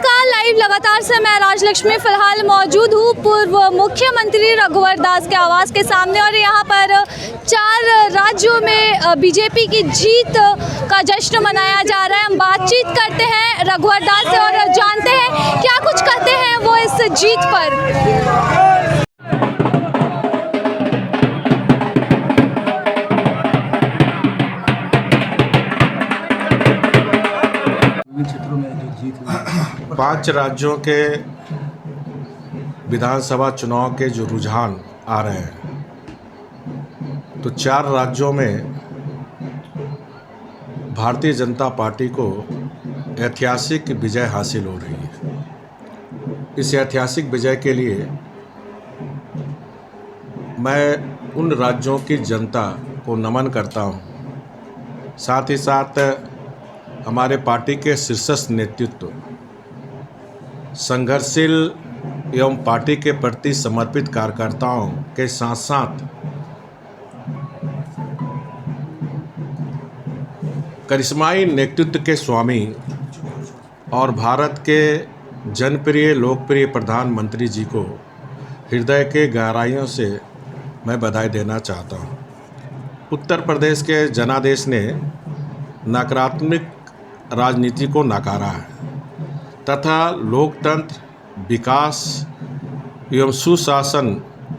नमस्कार, लाइव लगातार से मैं राजलक्ष्मी फिलहाल मौजूद हूँ पूर्व मुख्यमंत्री रघुवर दास के आवास के सामने और यहाँ पर 4 राज्यों में बीजेपी की जीत का जश्न मनाया जा रहा है। हम बातचीत करते हैं रघुवर दास से और जानते हैं क्या कुछ कहते हैं वो इस जीत पर। क्षेत्रों में जो जीत हुई 5 राज्यों के विधानसभा चुनाव के जो रुझान आ रहे हैं तो 4 राज्यों में भारतीय जनता पार्टी को ऐतिहासिक विजय हासिल हो रही है। इस ऐतिहासिक विजय के लिए मैं उन राज्यों की जनता को नमन करता हूं, साथ ही साथ हमारे पार्टी के शीर्षस्थ नेतृत्व संघर्षशील एवं पार्टी के प्रति समर्पित कार्यकर्ताओं के साथ साथ करिश्माई नेतृत्व के स्वामी और भारत के जनप्रिय लोकप्रिय प्रधानमंत्री जी को हृदय के गहराइयों से मैं बधाई देना चाहता हूं। उत्तर प्रदेश के जनादेश ने नकारात्मक राजनीति को नकारा है तथा लोकतंत्र, विकास एवं सुशासन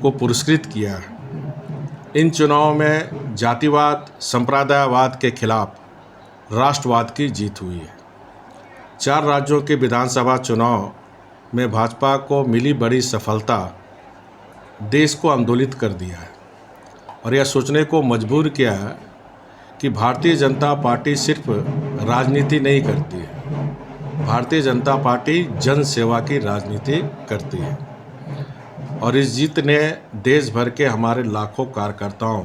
को पुरस्कृत किया है। इन चुनावों में जातिवाद, संप्रदायवाद के खिलाफ राष्ट्रवाद की जीत हुई है। 4 राज्यों के विधानसभा चुनाव में भाजपा को मिली बड़ी सफलता देश को आंदोलित कर दिया है और यह सोचने को मजबूर किया है कि भारतीय जनता पार्टी सिर्फ राजनीति नहीं करती है, भारतीय जनता पार्टी जन सेवा की राजनीति करती है। और इस जीत ने देश भर के हमारे लाखों कार्यकर्ताओं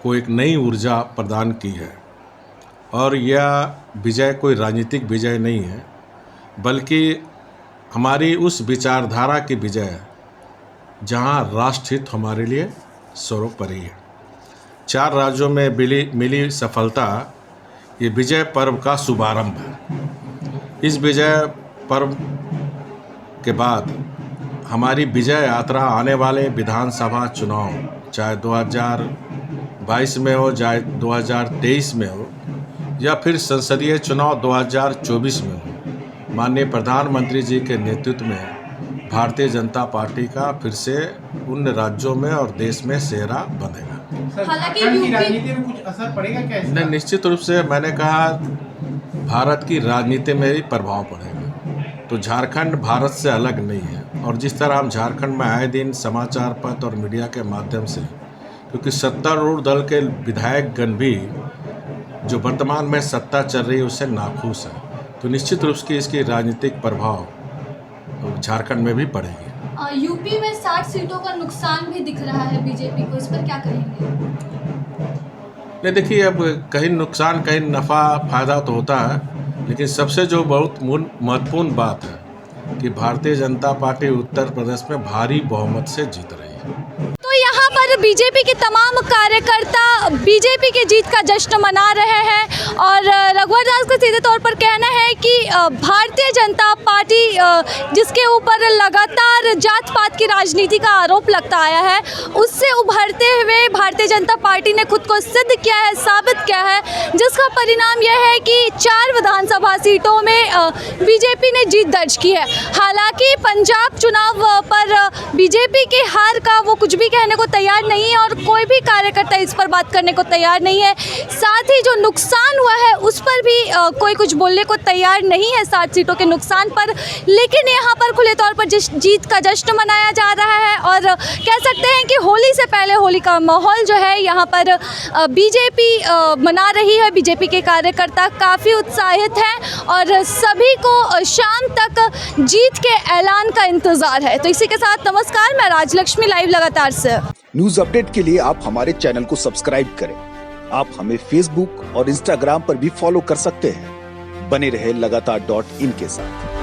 को एक नई ऊर्जा प्रदान की है। और यह विजय कोई राजनीतिक विजय नहीं है, बल्कि हमारी उस विचारधारा की विजय है जहां राष्ट्रहित हमारे लिए सर्वोपरि है। 4 राज्यों में मिली सफलता ये विजय पर्व का शुभारंभ है। इस विजय पर्व के बाद हमारी विजय यात्रा आने वाले विधानसभा चुनाव चाहे 2022 में हो, चाहे 2023 में हो या फिर संसदीय चुनाव 2024 में हो, माननीय प्रधानमंत्री जी के नेतृत्व में भारतीय जनता पार्टी का फिर से उन राज्यों में और देश में सेहरा बनेगा। हालांकि राजनीति में कुछ असर पड़ेगा क्या इसका? नहीं, निश्चित रूप से मैंने कहा भारत की राजनीति में भी प्रभाव पड़ेगा। तो झारखंड भारत से अलग नहीं है और जिस तरह हम झारखंड में आए दिन समाचार पत्र और मीडिया के माध्यम से, क्योंकि सत्तारूढ़ दल के विधायकगण भी जो वर्तमान में सत्ता चल रही है उससे नाखुश है, तो निश्चित रूप से इसकी राजनीतिक प्रभाव झारखंड में भी पड़ेगी। यूपी में 60 सीटों का नुकसान भी दिख रहा है बीजेपी को, इस पर क्या कहेंगे? नहीं, देखिए, अब कहीं नुकसान कहीं नफ़ा फायदा तो होता है, लेकिन सबसे जो बहुत महत्वपूर्ण बात है कि भारतीय जनता पार्टी उत्तर प्रदेश में भारी बहुमत से जीत रही है। तो यहाँ पर बीजेपी के तमाम कार्यकर्ता बीजेपी की जीत का जश्न मना रहे हैं और रघुवर दास का सीधे तौर पर कहना है कि भारतीय जनता पार्टी जिसके ऊपर लगातार जात पात की राजनीति का आरोप लगता आया है, उससे उभरते हुए भारतीय जनता पार्टी ने खुद को सिद्ध किया है, साबित किया है, जिसका परिणाम यह है कि 4 विधानसभा सीटों में बीजेपी ने जीत दर्ज की है। हालांकि पंजाब चुनाव पर बीजेपी के हार का वो कुछ भी कहने को तैयार नहीं है और कोई भी कार्यकर्ता इस पर बात करने को तैयार नहीं है। साथ ही जो नुकसान हुआ है उस पर भी कोई कुछ बोलने को तैयार नहीं है 60 सीटों के नुकसान पर। लेकिन यहाँ पर खुले तौर पर जिस जीत का जश्न मनाया जा रहा है और कह सकते हैं कि होली से पहले होली का माहौल जो है यहाँ पर बीजेपी मना रही है। बीजेपी के कार्यकर्ता काफ़ी उत्साहित हैं और सभी को शाम तक जीत के ऐलान का इंतज़ार है। तो इसी के साथ नमस्कार, मैं राजलक्ष्मी लाइव लगातार से। न्यूज अपडेट के लिए आप हमारे चैनल को सब्सक्राइब करें। आप हमें फेसबुक और इंस्टाग्राम पर भी फॉलो कर सकते हैं। बने रहे लगातार .in के साथ।